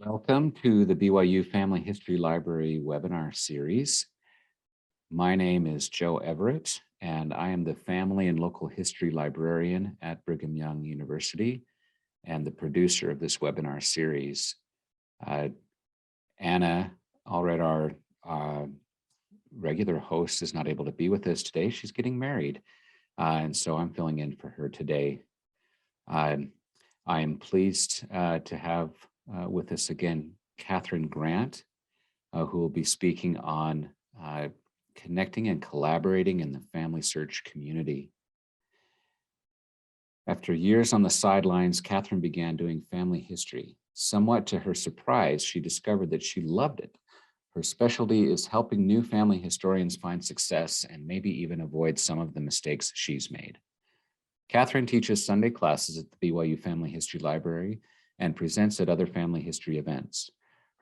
Welcome to the BYU Family History Library webinar series. My name is Joe Everett, and I am the Family and Local History Librarian at Brigham Young University and the producer of this webinar series. Anna Allred, our regular host, is not able to be with us today. She's getting married, and so I'm filling in for her today. I am pleased to have with us again Kathryn Grant, who will be speaking on connecting and collaborating in the family search community. After years on the sidelines, Kathryn began doing family history. Somewhat to her surprise, she discovered that she loved it. Her specialty is helping new family historians find success and maybe even avoid some of the mistakes she's made. Kathryn teaches Sunday classes at the BYU Family History Library and presents at other family history events.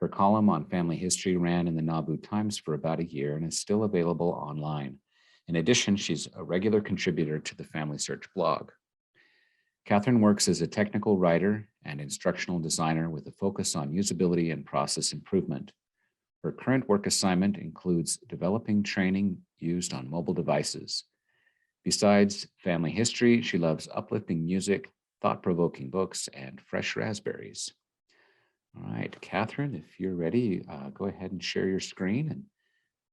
Her column on family history ran in the Nauvoo Times for about a year and is still available online. In addition, she's a regular contributor to the Family Search blog. Kathryn works as a technical writer and instructional designer with a focus on usability and process improvement. Her current work assignment includes developing training used on mobile devices. Besides family history, she loves uplifting music, thought-provoking books, and fresh raspberries. All right, Kathryn, if you're ready, go ahead and share your screen and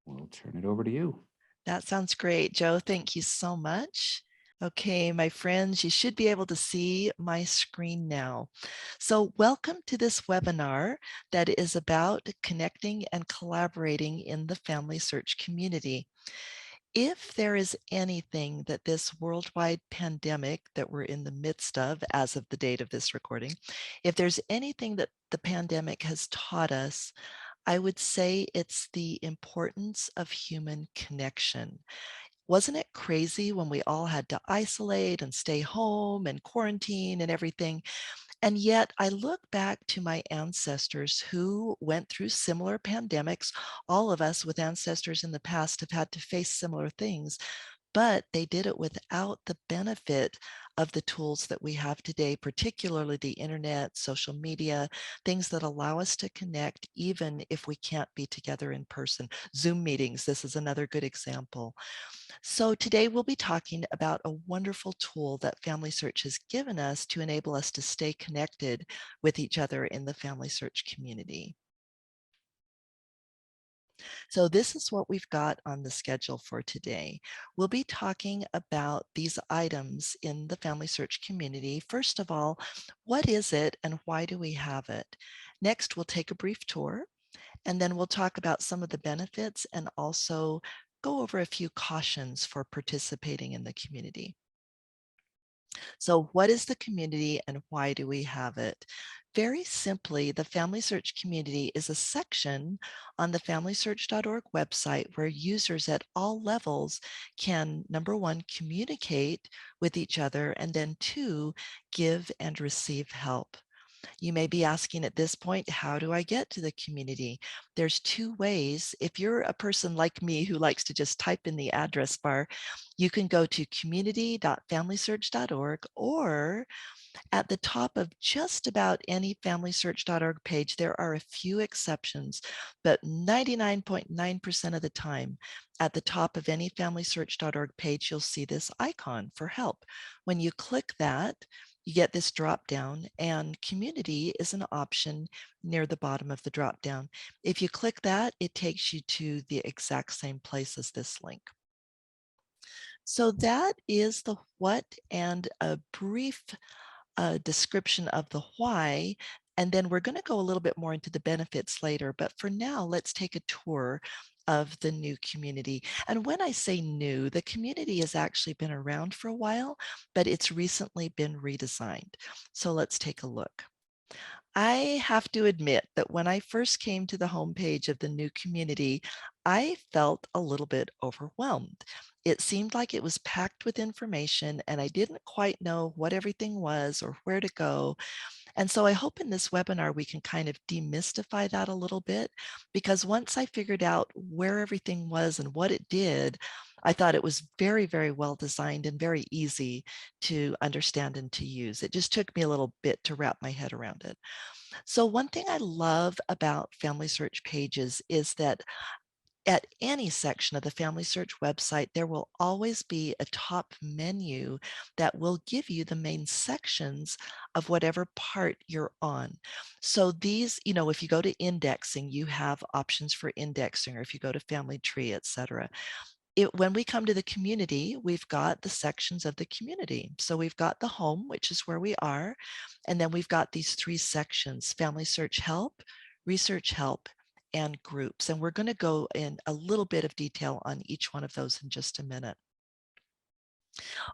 we'll turn it over to you. That sounds great, Joe. Thank you so much. Okay, my friends, you should be able to see my screen now. So welcome to this webinar that is about connecting and collaborating in the family search community. If there is anything that this worldwide pandemic that we're in the midst of as of the date of this recording, if there's anything that the pandemic has taught us, I would say it's the importance of human connection. Wasn't it crazy when we all had to isolate and stay home and quarantine and everything? And yet I look back to my ancestors who went through similar pandemics. All of us with ancestors in the past have had to face similar things, but they did it without the benefit of the tools that we have today, particularly the internet, social media, things that allow us to connect even if we can't be together in person. Zoom meetings, this is another good example. So today we'll be talking about a wonderful tool that Family Search has given us to enable us to stay connected with each other in the Family Search community. So this is what we've got on the schedule for today. We'll be talking about these items in the Family Search community. First of all, what is it and why do we have it? Next, we'll take a brief tour, and then we'll talk about some of the benefits and also go over a few cautions for participating in the community. So what is the community and why do we have it? Very simply, the Family Search community is a section on the FamilySearch.org website where users at all levels can, number one, communicate with each other, and then two, give and receive help. You may be asking at this point, how do I get to the community? There's two ways. If you're a person like me who likes to just type in the address bar, you can go to community.familysearch.org, or at the top of just about any FamilySearch.org page, there are a few exceptions, but 99.9% of the time, at the top of any FamilySearch.org page, you'll see this icon for help. When you click that, you get this drop down, and community is an option near the bottom of the drop down. If you click that, it takes you to the exact same place as this link. So that is the what and a brief description of the why, and then we're going to go a little bit more into the benefits later. But for now, let's take a tour of the new community. And when I say new, the community has actually been around for a while, but it's recently been redesigned. So let's take a look. I have to admit that when I first came to the homepage of the new community, I felt a little bit overwhelmed. It seemed like it was packed with information and I didn't quite know what everything was or where to go. And so I hope in this webinar we can kind of demystify that a little bit, because once I figured out where everything was and what it did, I thought it was very, very well designed and very easy to understand and to use. It just took me a little bit to wrap my head around it. So one thing I love about Family Search pages is that at any section of the Family Search website, there will always be a top menu that will give you the main sections of whatever part you're on. So these, if you go to indexing, you have options for indexing, or if you go to family tree, etc. When we come to the community, we've got the sections of the community. So we've got the home, which is where we are. And then we've got these three sections: Family Search Help, Research Help, and Groups. And we're going to go in a little bit of detail on each one of those in just a minute.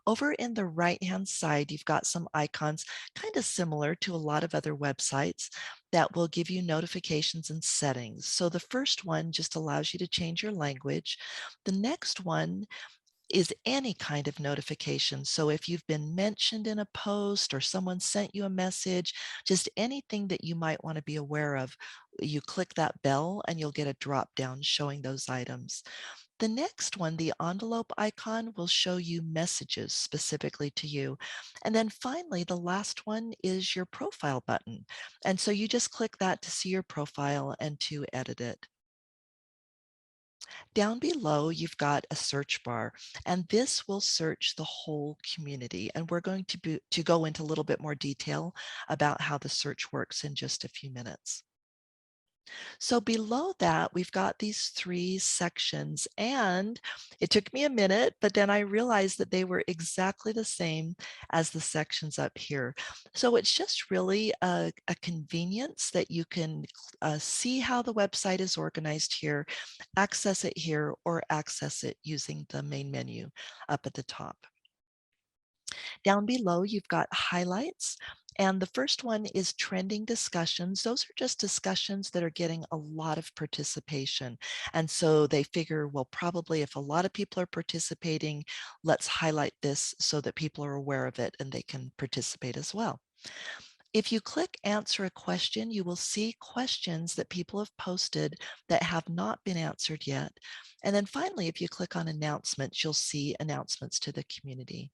Over in the right-hand side, you've got some icons kind of similar to a lot of other websites that will give you notifications and settings. So the first one just allows you to change your language. The next one is any kind of notification. So if you've been mentioned in a post or someone sent you a message, just anything that you might want to be aware of, you click that bell and you'll get a drop down showing those items. The next one, the envelope icon, will show you messages specifically to you. And then finally, the last one is your profile button. And so you just click that to see your profile and to edit it. Down below, you've got a search bar, and this will search the whole community. And we're going to go into a little bit more detail about how the search works in just a few minutes. So below that, we've got these three sections, and it took me a minute, but then I realized that they were exactly the same as the sections up here. So it's just really a convenience that you can see how the website is organized here, access it here, or access it using the main menu up at the top. Down below, you've got highlights. And the first one is trending discussions. Those are just discussions that are getting a lot of participation. And so they figure, well, probably if a lot of people are participating, let's highlight this so that people are aware of it and they can participate as well. If you click answer a question, you will see questions that people have posted that have not been answered yet. And then finally, if you click on announcements, you'll see announcements to the community.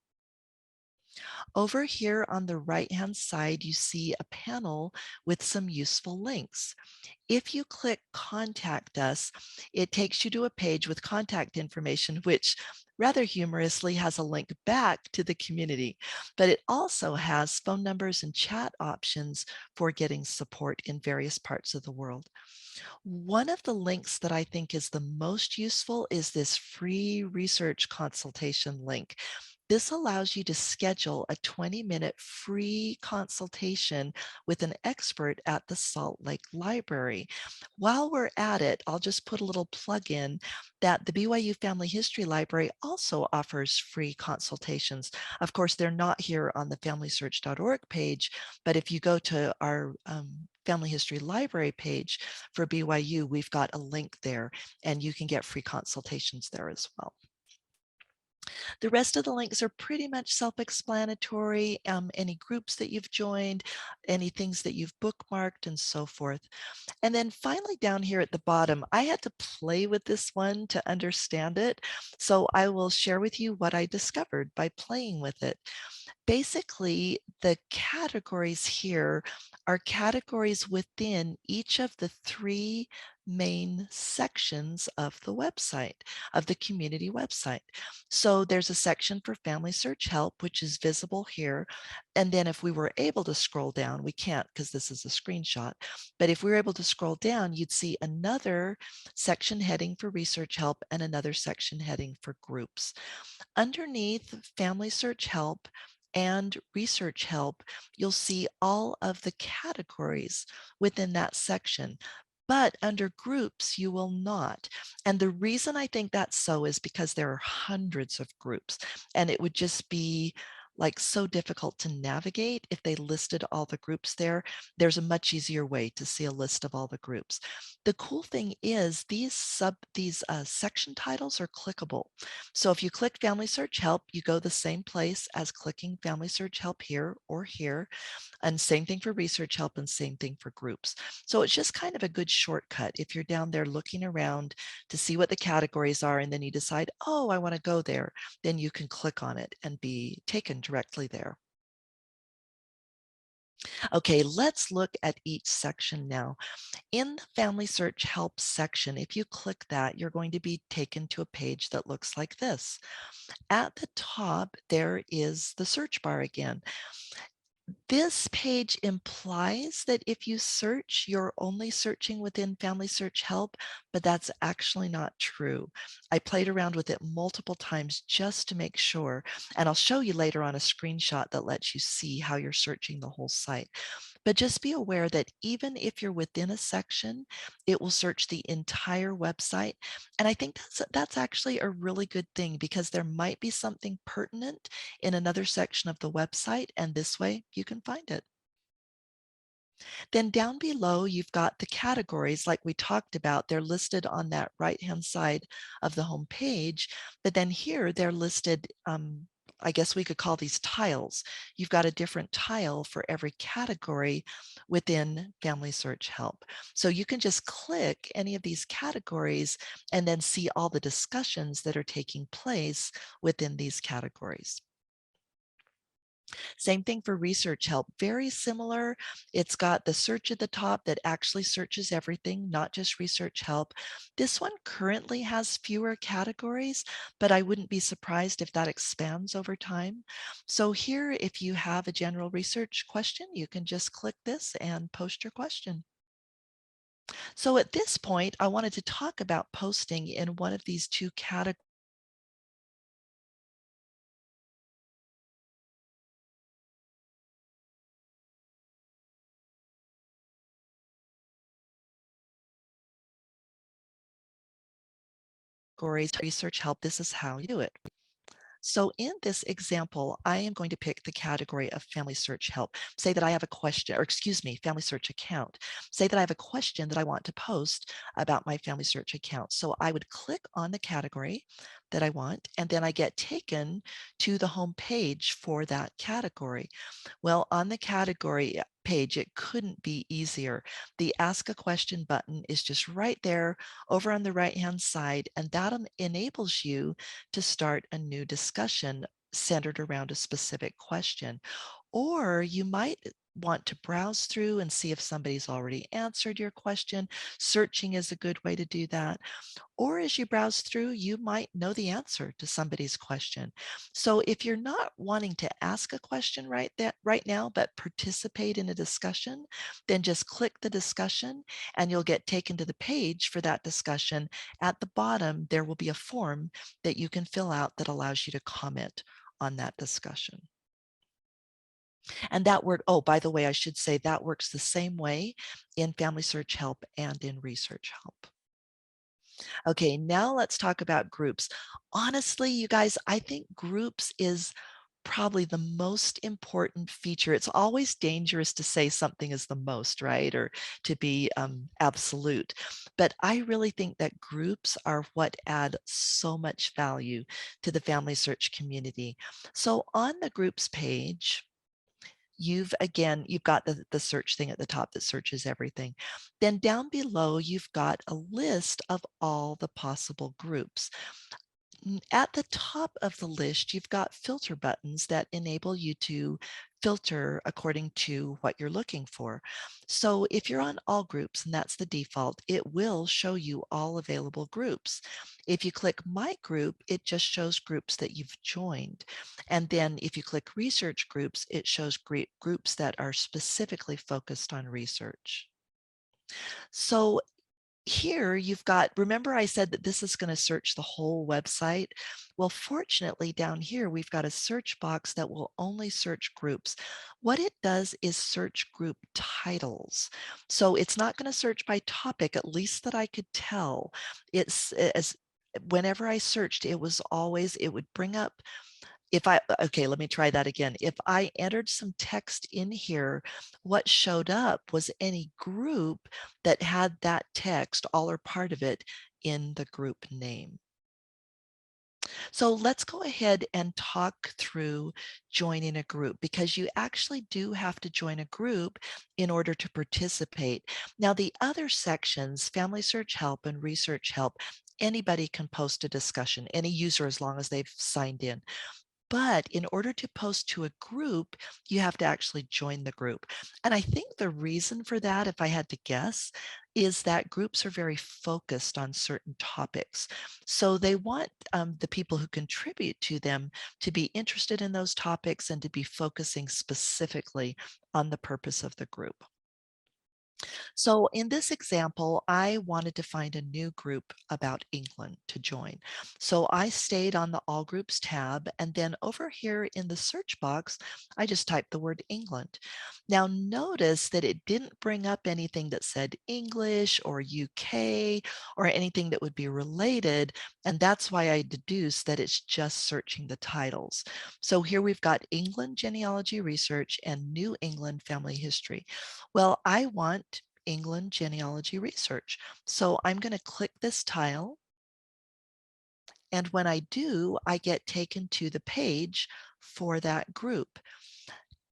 Over here on the right-hand side, you see a panel with some useful links. If you click Contact Us, it takes you to a page with contact information, which rather humorously has a link back to the community, but it also has phone numbers and chat options for getting support in various parts of the world. One of the links that I think is the most useful is this free research consultation link. This allows you to schedule a 20-minute free consultation with an expert at the Salt Lake Library. While we're at it, I'll just put a little plug in that the BYU Family History Library also offers free consultations. Of course, they're not here on the FamilySearch.org page, but if you go to our Family History Library page for BYU, we've got a link there, and you can get free consultations there as well. The rest of the links are pretty much self-explanatory, any groups that you've joined, any things that you've bookmarked, and so forth. And then finally down here at the bottom, I had to play with this one to understand it. So I will share with you what I discovered by playing with it. Basically, the categories here are categories within each of the three main sections of the website, of the community website. So there's a section for Family Search Help, which is visible here. And then if we were able to scroll down, we can't because this is a screenshot, but if we were able to scroll down, you'd see another section heading for Research Help and another section heading for Groups. Underneath Family Search Help and Research Help, you'll see all of the categories within that section. But under groups, you will not. And the reason I think that's so is because there are hundreds of groups, and it would just be like so difficult to navigate, if they listed all the groups there, there's a much easier way to see a list of all the groups. The cool thing is these section titles are clickable. So if you click Family Search Help, you go the same place as clicking Family Search Help here or here. And same thing for research help and same thing for groups. So it's just kind of a good shortcut. If you're down there looking around to see what the categories are and then you decide, oh, I want to go there, then you can click on it and be taken directly there. Okay, let's look at each section now. In the Family Search Help section, if you click that, you're going to be taken to a page that looks like this. At the top, there is the search bar again. This page implies that if you search, you're only searching within Family Search Help, but that's actually not true. I played around with it multiple times just to make sure, and I'll show you later on a screenshot that lets you see how you're searching the whole site. But just be aware that even if you're within a section, it will search the entire website. And I think that's actually a really good thing because there might be something pertinent in another section of the website, and this way you can find it. Then down below, you've got the categories like we talked about. They're listed on that right-hand side of the home page, but then here they're listed, I guess we could call these tiles. You've got a different tile for every category within Family Search Help. So you can just click any of these categories and then see all the discussions that are taking place within these categories. Same thing for research help, very similar. It's got the search at the top that actually searches everything, not just research help. This one currently has fewer categories, but I wouldn't be surprised if that expands over time. So here, if you have a general research question, you can just click this and post your question. So at this point, I wanted to talk about posting in one of these two categories. Research help, this is how you do it. So in this example, I am going to pick the category of Family Search Help. Say that I have a question, or excuse me, Family Search Account. Say that I have a question that I want to post about my Family Search account. So I would click on the category that I want, and then I get taken to the home page for that category. Well, on the category page, it couldn't be easier. The Ask a Question button is just right there over on the right-hand side, and that enables you to start a new discussion centered around a specific question. Or you might want to browse through and see if somebody's already answered your question. Searching is a good way to do that. Or as you browse through, you might know the answer to somebody's question. So if you're not wanting to ask a question right now, but participate in a discussion, then just click the discussion and you'll get taken to the page for that discussion. At the bottom, there will be a form that you can fill out that allows you to comment on that discussion. And that work, oh, by the way, I should say that works the same way in Family Search Help and in Research Help. Okay, now let's talk about groups. Honestly, you guys, I think groups is probably the most important feature. It's always dangerous to say something is the most, right? Or to be absolute. But I really think that groups are what add so much value to the Family Search community. So on the groups page, you've got the search thing at the top that searches everything. Then down below, you've got a list of all the possible groups. At the top of the list, you've got filter buttons that enable you to filter according to what you're looking for. So if you're on all groups, and that's the default, it will show you all available groups. If you click My Group, it just shows groups that you've joined. And then if you click Research Groups, it shows groups that are specifically focused on research. So here you've got, remember I said that this is going to search the whole website? Well, fortunately down here, we've got a search box that will only search groups. What it does is search group titles. So it's not going to search by topic, at least that I could tell. It's as whenever I searched, it was always, it would bring up Okay, let me try that again. If I entered some text in here, what showed up was any group that had that text, all or part of it, in the group name. So let's go ahead and talk through joining a group, because you actually do have to join a group in order to participate. Now, the other sections, Family Search Help and Research Help, anybody can post a discussion, any user, as long as they've signed in. But in order to post to a group, you have to actually join the group. And I think the reason for that, if I had to guess, is that groups are very focused on certain topics. So they want the people who contribute to them to be interested in those topics and to be focusing specifically on the purpose of the group. So in this example, I wanted to find a new group about England to join. So I stayed on the All Groups tab, and then over here in the search box, I just typed the word England. Now notice that it didn't bring up anything that said English or UK or anything that would be related. And that's why I deduced that it's just searching the titles. So here we've got England genealogy research and New England family history. Well, I want England genealogy research. So I'm going to click this tile. And when I do, I get taken to the page for that group.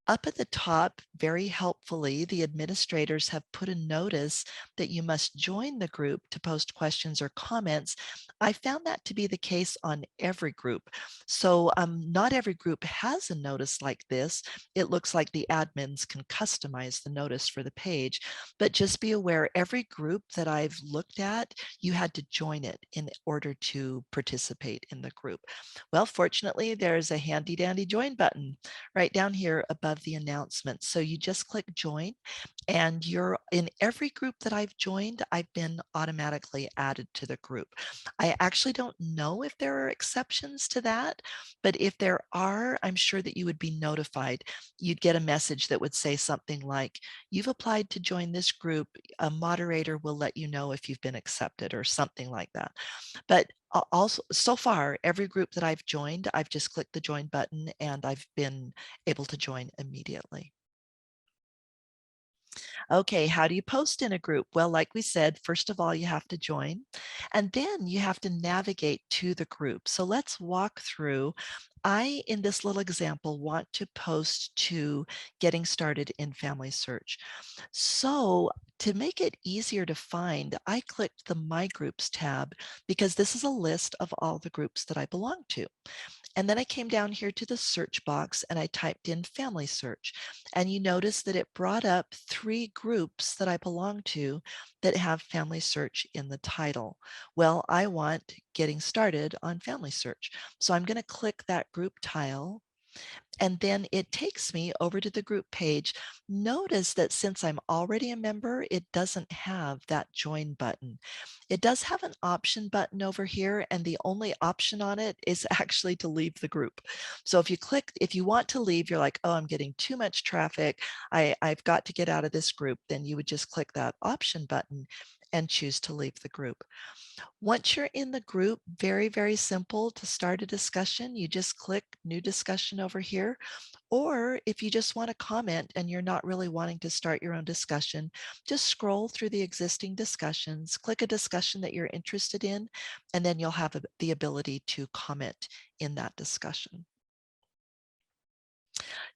Up at the top, very helpfully, the administrators have put a notice that you must join the group to post questions or comments. I found that to be the case on every group. So not every group has a notice like this. It looks like the admins can customize the notice for the page, but just be aware, every group that I've looked at, you had to join it in order to participate in the group. Well, fortunately, there's a handy dandy join button right down here above the announcement. So you just click join, and you're in every group that I've joined. I've been automatically added to the group. I actually don't know if there are exceptions to that, but if there are, I'm sure that you would be notified. You'd get a message that would say something like, you've applied to join this group. A moderator will let you know if you've been accepted, or something like that. But also, so far, every group that I've joined, I've just clicked the join button and I've been able to join immediately. Okay, how do you post in a group? Well, like we said, first of all, you have to join, and then you have to navigate to the group. So let's walk through. I, in this little example, want to post to getting started in Family Search. So to make it easier to find, I clicked the My Groups tab, because this is a list of all the groups that I belong to. And then I came down here to the search box and I typed in Family Search. And you notice that it brought up 3 groups that I belong to that have Family Search in the title. Well, I want Getting Started on Family Search. So I'm going to click that group tile, and then it takes me over to the group page. Notice that since I'm already a member, it doesn't have that join button. It does have an option button over here, and the only option on it is actually to leave the group. So if you want to leave, you're like, oh, I'm getting too much traffic, I've got to get out of this group, then you would just click that option button and choose to leave the group. Once you're in the group, very, very simple to start a discussion. You just click new discussion over here. Or if you just want to comment and you're not really wanting to start your own discussion, just scroll through the existing discussions, click a discussion that you're interested in, and then you'll have the ability to comment in that discussion.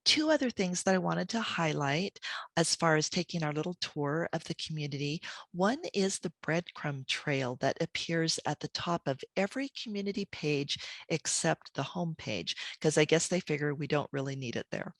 Two other things that I wanted to highlight as far as taking our little tour of the community. One is the breadcrumb trail that appears at the top of every community page except the home page, because I guess they figure we don't really need it there.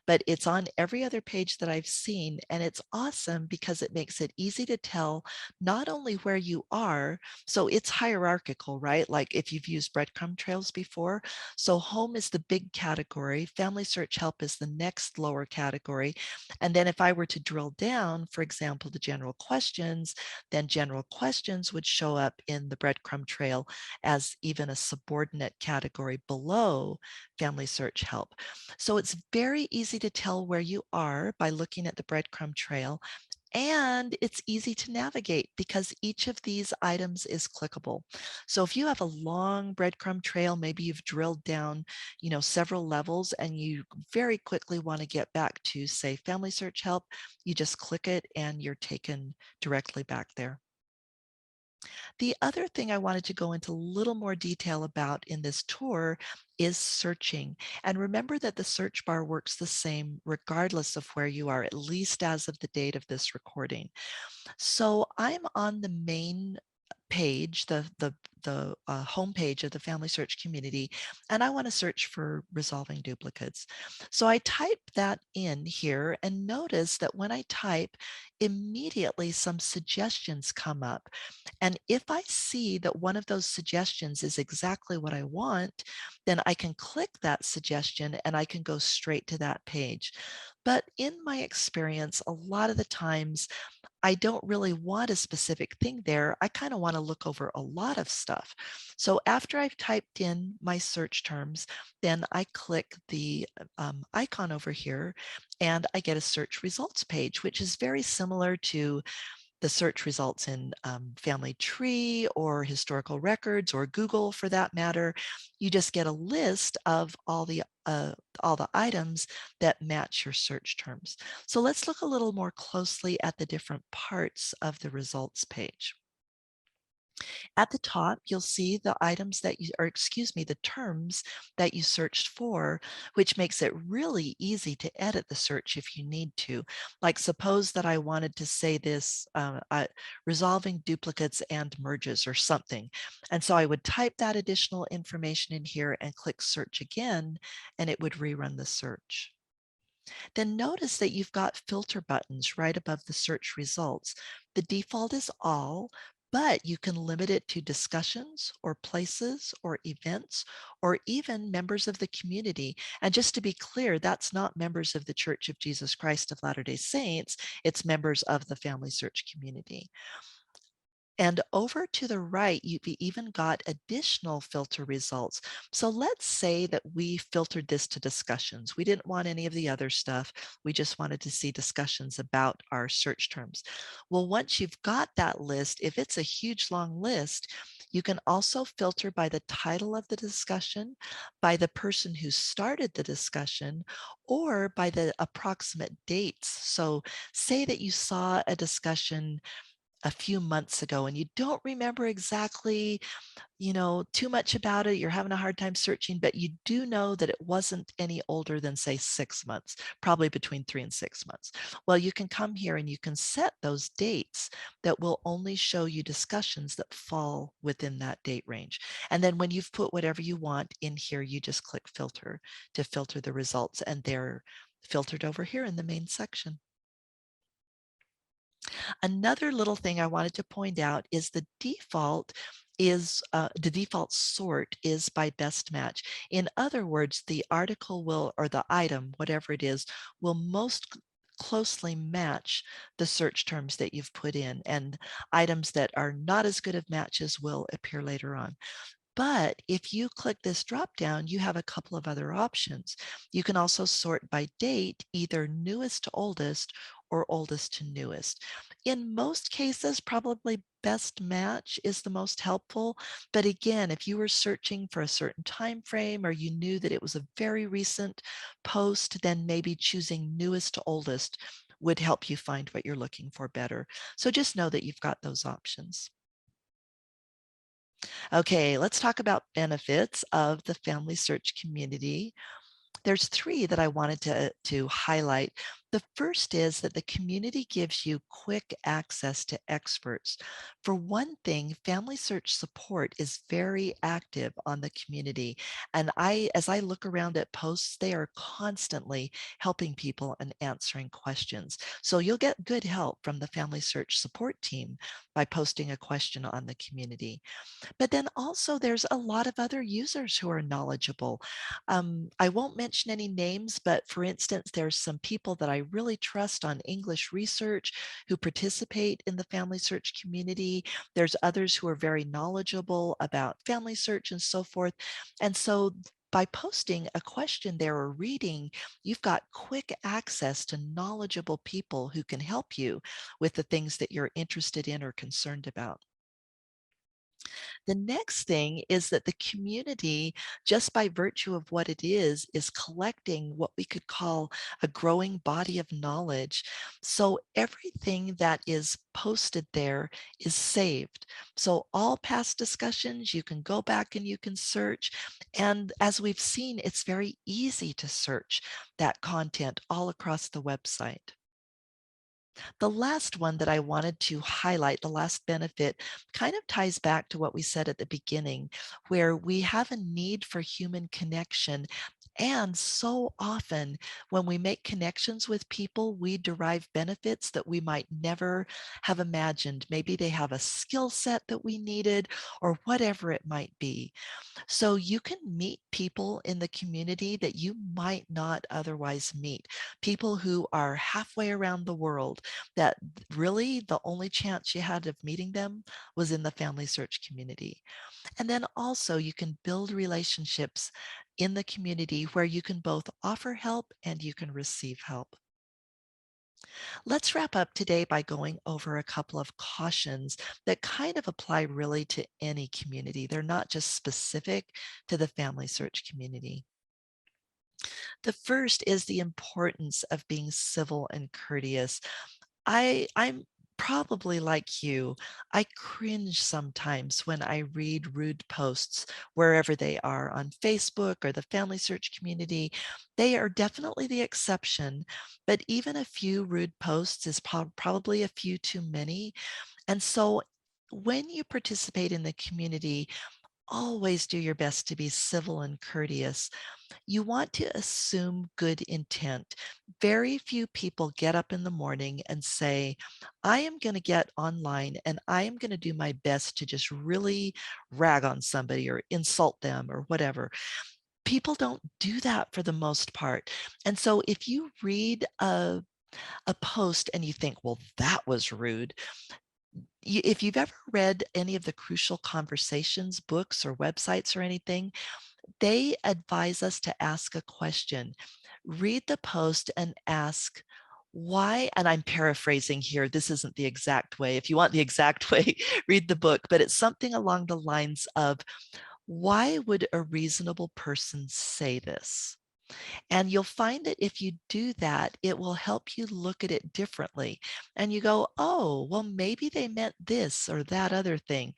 But it's on every other page that I've seen, and it's awesome because it makes it easy to tell not only where you are, so it's hierarchical, right? Like if you've used breadcrumb trails before. So home is the big category, Family Search Help is the next lower category. And then if I were to drill down, for example, to general questions, then general questions would show up in the breadcrumb trail as even a subordinate category below Family Search Help. So it's very easy to tell where you are by looking at the breadcrumb trail. And it's easy to navigate because each of these items is clickable. So if you have a long breadcrumb trail, maybe you've drilled down, several levels and you very quickly want to get back to, say, Family Search Help, you just click it and you're taken directly back there. The other thing I wanted to go into a little more detail about in this tour is searching. And remember that the search bar works the same regardless of where you are, at least as of the date of this recording. So I'm on the main page, the home page of the Family Search Community, and I want to search for resolving duplicates. So I type that in here and notice that when I type, immediately some suggestions come up. And if I see that one of those suggestions is exactly what I want, then I can click that suggestion and I can go straight to that page. But in my experience, a lot of the times I don't really want a specific thing there. I kind of want to look over a lot of stuff. So after I've typed in my search terms, then I click the icon over here and I get a search results page, which is very similar to the search results in Family Tree or historical records or Google for that matter. You just get a list of all the items that match your search terms. So let's look a little more closely at the different parts of the results page. At the top, you'll see the items that you, or excuse me, the terms that you searched for, which makes it really easy to edit the search if you need to. Like suppose that I wanted to say this, resolving duplicates and merges or something. And so I would type that additional information in here and click search again, and it would rerun the search. Then notice that you've got filter buttons right above the search results. The default is all, but you can limit it to discussions or places or events or even members of the community. And just to be clear, that's not members of the Church of Jesus Christ of Latter-day Saints, it's members of the Family Search Community. And over to the right, you've even got additional filter results. So let's say that we filtered this to discussions. We didn't want any of the other stuff. We just wanted to see discussions about our search terms. Well, once you've got that list, if it's a huge long list, you can also filter by the title of the discussion, by the person who started the discussion, or by the approximate dates. So say that you saw a discussion a few months ago and you don't remember exactly, too much about it, you're having a hard time searching, but you do know that it wasn't any older than say 6 months, probably between 3 and 6 months. Well, you can come here and you can set those dates that will only show you discussions that fall within that date range. And then when you've put whatever you want in here, you just click filter to filter the results, and they're filtered over here in the main section. Another little thing I wanted to point out is the default sort is by best match. In other words, the article will, or the item, whatever it is, will most closely match the search terms that you've put in, and items that are not as good of matches will appear later on. But if you click this drop down, you have a couple of other options. You can also sort by date, either newest to oldest or oldest to newest. In most cases, probably best match is the most helpful. But again, if you were searching for a certain time frame or you knew that it was a very recent post, then maybe choosing newest to oldest would help you find what you're looking for better. So just know that you've got those options. Okay, let's talk about benefits of the Family Search Community. There's three that I wanted to highlight. The first is that the community gives you quick access to experts. For one thing, Family Search support is very active on the community. And as I look around at posts, they are constantly helping people and answering questions. So you'll get good help from the Family Search support team by posting a question on the community. But then also there's a lot of other users who are knowledgeable. I won't mention any names, but for instance, there's some people that I really trust on English research who participate in the Family Search community. There's others who are very knowledgeable about Family Search and so forth. And so by posting a question there or reading, you've got quick access to knowledgeable people who can help you with the things that you're interested in or concerned about. The next thing is that the community, just by virtue of what it is collecting what we could call a growing body of knowledge. So everything that is posted there is saved. So all past discussions, you can go back and you can search. And as we've seen, it's very easy to search that content all across the website. The last one that I wanted to highlight, the last benefit, kind of ties back to what we said at the beginning, where we have a need for human connection. And so often, when we make connections with people, we derive benefits that we might never have imagined. Maybe they have a skill set that we needed, or whatever it might be. So you can meet people in the community that you might not otherwise meet, people who are halfway around the world, that really the only chance you had of meeting them was in the Family Search community. And then also you can build relationships in the community where you can both offer help and you can receive help. Let's wrap up today by going over a couple of cautions that kind of apply really to any community. They're not just specific to the Family Search community. The first is the importance of being civil and courteous. I'm probably like you. I cringe sometimes when I read rude posts wherever they are on Facebook or the Family Search community. They are definitely the exception, but even a few rude posts is probably a few too many. And so when you participate in the community, always do your best to be civil and courteous. You want to assume good intent. Very few people get up in the morning and say, I am going to get online and I am going to do my best to just really rag on somebody or insult them or whatever. People don't do that for the most part. And so if you read a post and you think, well, that was rude. If you've ever read any of the Crucial Conversations books or websites or anything, they advise us to ask a question. Read the post and ask, why, and I'm paraphrasing here, this isn't the exact way. If you want the exact way, read the book, but it's something along the lines of, why would a reasonable person say this? And you'll find that if you do that, it will help you look at it differently. And you go, oh, well, maybe they meant this or that other thing.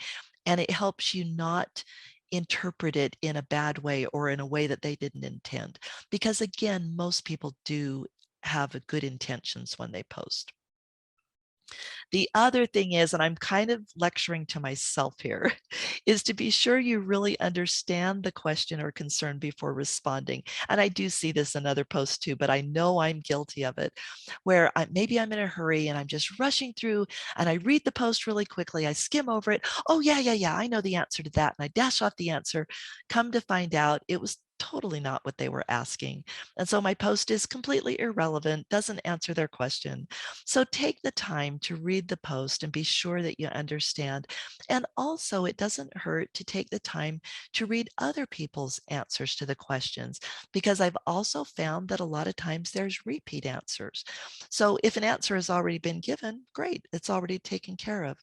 And it helps you not interpret it in a bad way or in a way that they didn't intend. Because again, most people do have good intentions when they post. The other thing is, and I'm kind of lecturing to myself here, is to be sure you really understand the question or concern before responding. And I do see this in other posts too, but I know I'm guilty of it, where maybe I'm in a hurry and I'm just rushing through and I read the post really quickly. I skim over it. Oh, yeah, I know the answer to that. And I dash off the answer. Come to find out, it was totally not what they were asking. And so my post is completely irrelevant, doesn't answer their question. So take the time to read the post and be sure that you understand. And also, it doesn't hurt to take the time to read other people's answers to the questions, because I've also found that a lot of times there's repeat answers. So if an answer has already been given, great, it's already taken care of.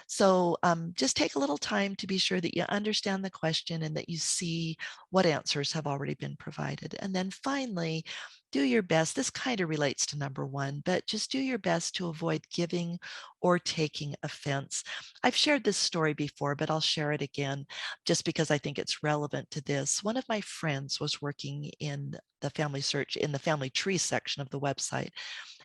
So just take a little time to be sure that you understand the question and that you see what answers have already been provided. And then finally, do your best. This kind of relates to number one, but just do your best to avoid giving or taking offense. I've shared this story before, but I'll share it again just because I think it's relevant to this. One of my friends was working in the Family Search, in the family tree section of the website,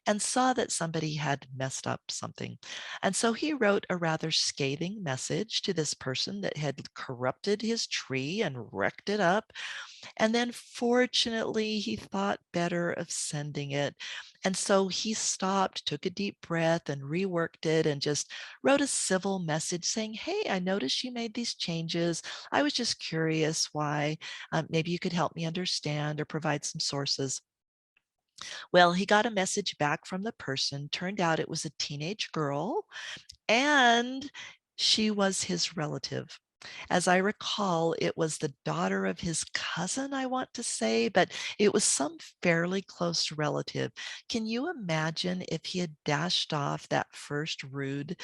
and saw that somebody had messed up something. And so he wrote a rather scathing message to this person that had corrupted his tree and wrecked it up. And then fortunately, he thought better of sending it. And so he stopped, took a deep breath, and reworked it and just wrote a civil message saying, hey, I noticed you made these changes. I was just curious why. Maybe you could help me understand or provide some sources. Well, he got a message back from the person. Turned out it was a teenage girl and she was his relative. As I recall, it was the daughter of his cousin, I want to say, but it was some fairly close relative. Can you imagine if he had dashed off that first rude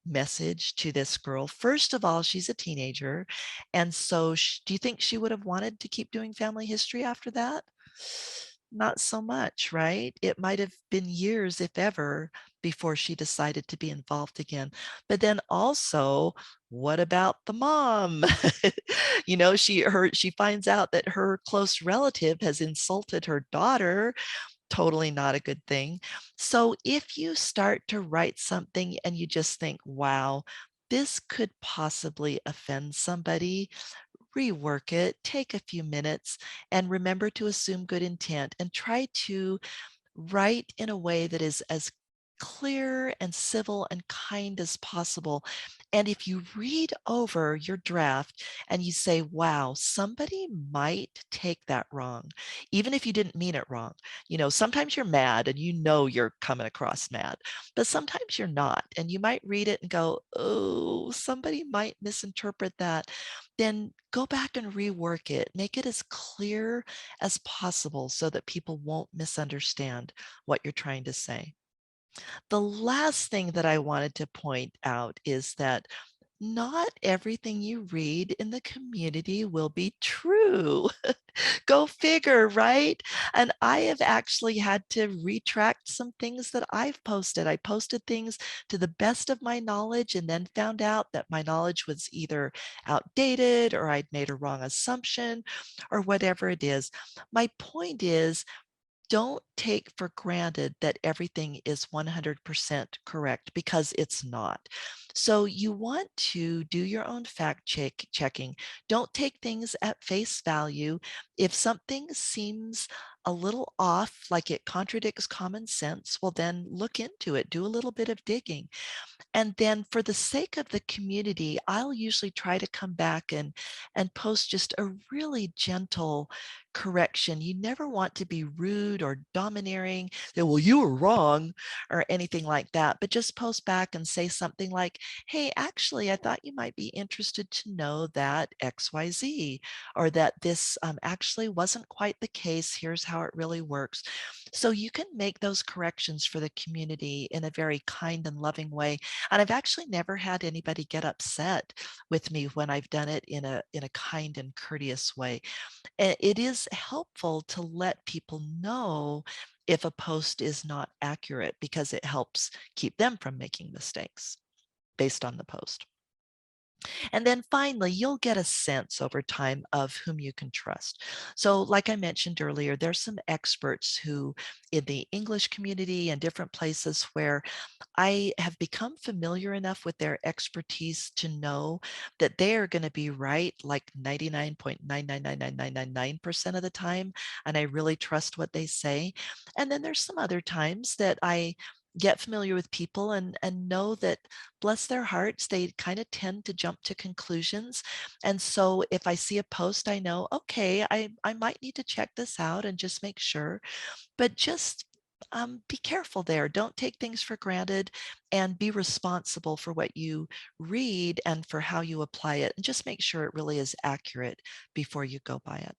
message to this girl? First of all, she's a teenager. And so do you think she would have wanted to keep doing family history after that? Not so much, right? It might have been years, if ever, before she decided to be involved again. But then also, what about the mom? She finds out that her close relative has insulted her daughter. Totally not a good thing. So if you start to write something and you just think, wow, this could possibly offend somebody, rework it, take a few minutes, and remember to assume good intent and try to write in a way that is as clear and civil and kind as possible. And if you read over your draft and you say, wow, somebody might take that wrong, even if you didn't mean it wrong. Sometimes you're mad and you're coming across mad, but sometimes you're not. And you might read it and go, oh, somebody might misinterpret that. Then go back and rework it. Make it as clear as possible so that people won't misunderstand what you're trying to say. The last thing that I wanted to point out is that not everything you read in the community will be true. Go figure, right? And I have actually had to retract some things that I've posted. I posted things to the best of my knowledge and then found out that my knowledge was either outdated or I'd made a wrong assumption or whatever it is. My point is, don't take for granted that everything is 100% correct, because it's not. So you want to do your own checking. Don't take things at face value. If something seems a little off, like it contradicts common sense, well, then look into it, do a little bit of digging. And then for the sake of the community, I'll usually try to come back and post just a really gentle correction. You never want to be rude or domineering, say, well, you were wrong, or anything like that, but just post back and say something like, hey, actually, I thought you might be interested to know that XYZ, or that this actually wasn't quite the case. Here's how it really works. So you can make those corrections for the community in a very kind and loving way. And I've actually never had anybody get upset with me when I've done it in a kind and courteous way. And it is helpful to let people know if a post is not accurate, because it helps keep them from making mistakes based on the post. And then finally, you'll get a sense over time of whom you can trust. So like I mentioned earlier, there's some experts who in the English community and different places where I have become familiar enough with their expertise to know that they are going to be right like 99.9999999% of the time. And I really trust what they say. And then there's some other times that I get familiar with people and know that, bless their hearts, they kind of tend to jump to conclusions. And so if I see a post, I know, okay, I might need to check this out and just make sure. But just be careful there. Don't take things for granted, and be responsible for what you read and for how you apply it. And just make sure it really is accurate before you go by it.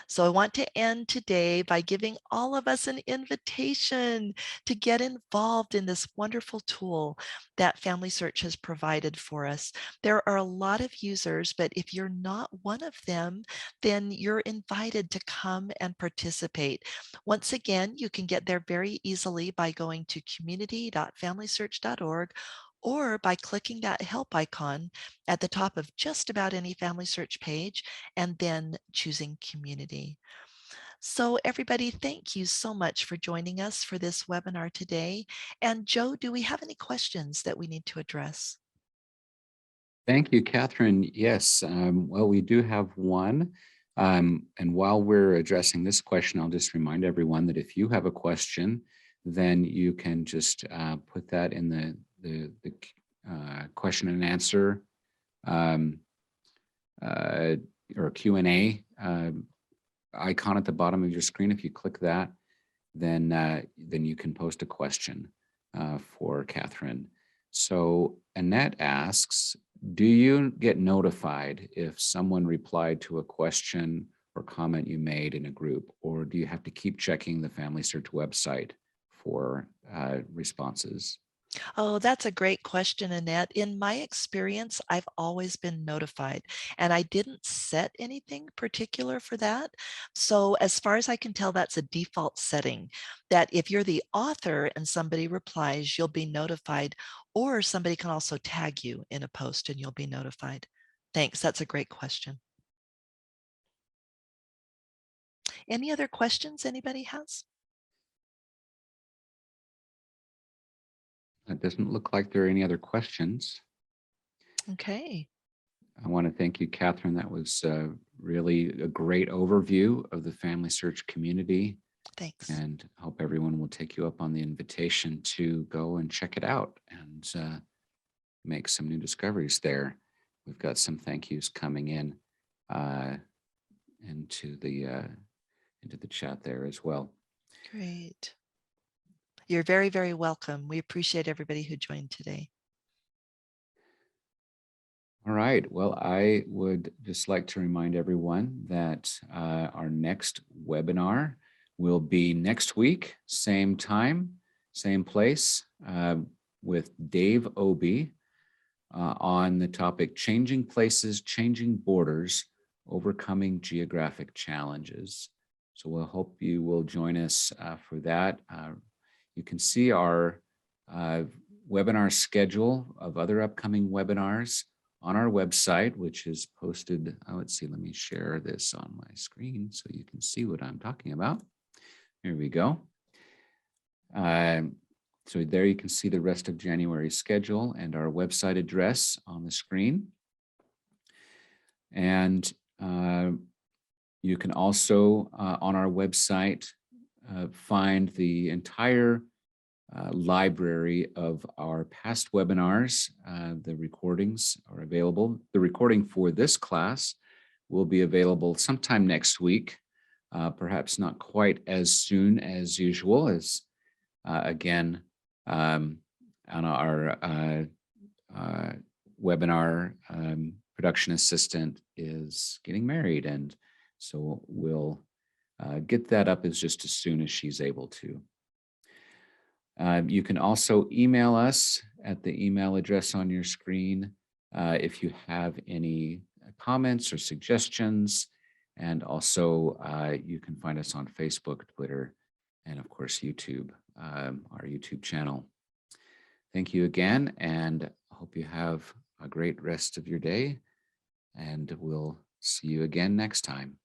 So I want to end today by giving all of us an invitation to get involved in this wonderful tool that FamilySearch has provided for us. There are a lot of users, but if you're not one of them, then you're invited to come and participate. Once again, you can get there very easily by going to community.familysearch.org, or by clicking that help icon at the top of just about any FamilySearch page and then choosing community. So everybody, thank you so much for joining us for this webinar today. And Joe, do we have any questions that we need to address? Thank you, Kathryn. Yes, well, we do have one. And while we're addressing this question, I'll just remind everyone that if you have a question, then you can just put that in the question and answer or Q&A icon at the bottom of your screen. If you click that, then you can post a question for Kathryn. So Annette asks, Do you get notified if someone replied to a question or comment you made in a group, or do you have to keep checking the Family Search website for responses? Oh, that's a great question, Annette. In my experience, I've always been notified, and I didn't set anything particular for that. So as far as I can tell, that's a default setting that if you're the author and somebody replies, you'll be notified, or somebody can also tag you in a post and you'll be notified. Thanks. That's a great question. Any other questions anybody has? It doesn't look like there are any other questions. Okay, I want to thank you, Kathryn. That was really a great overview of the Family Search community, thanks. and hope everyone will take you up on the invitation to go and check it out and make some new discoveries there. We've got some thank yous coming in uh, into the chat there as well. Great. You're very, very welcome. We appreciate everybody who joined today. All right. Well, I would just like to remind everyone that our next webinar will be next week, same time, same place, with Dave Obie on the topic Changing Places, Changing Borders, Overcoming Geographic Challenges. So we'll hope you will join us for that. You can see our webinar schedule of other upcoming webinars on our website, which is posted. Let's see, let me share this on my screen so you can see what I'm talking about. Here we go. So there you can see the rest of January's schedule and our website address on the screen. And you can also on our website find the entire library of our past webinars. The recordings are available. The recording for this class will be available sometime next week, perhaps not quite as soon as usual, as again, on our webinar production assistant is getting married, and so we'll get that up as just as soon as she's able to. You can also email us at the email address on your screen if you have any comments or suggestions. And also you can find us on Facebook, Twitter, and of course, YouTube, our YouTube channel. Thank you again, and I hope you have a great rest of your day, and we'll see you again next time.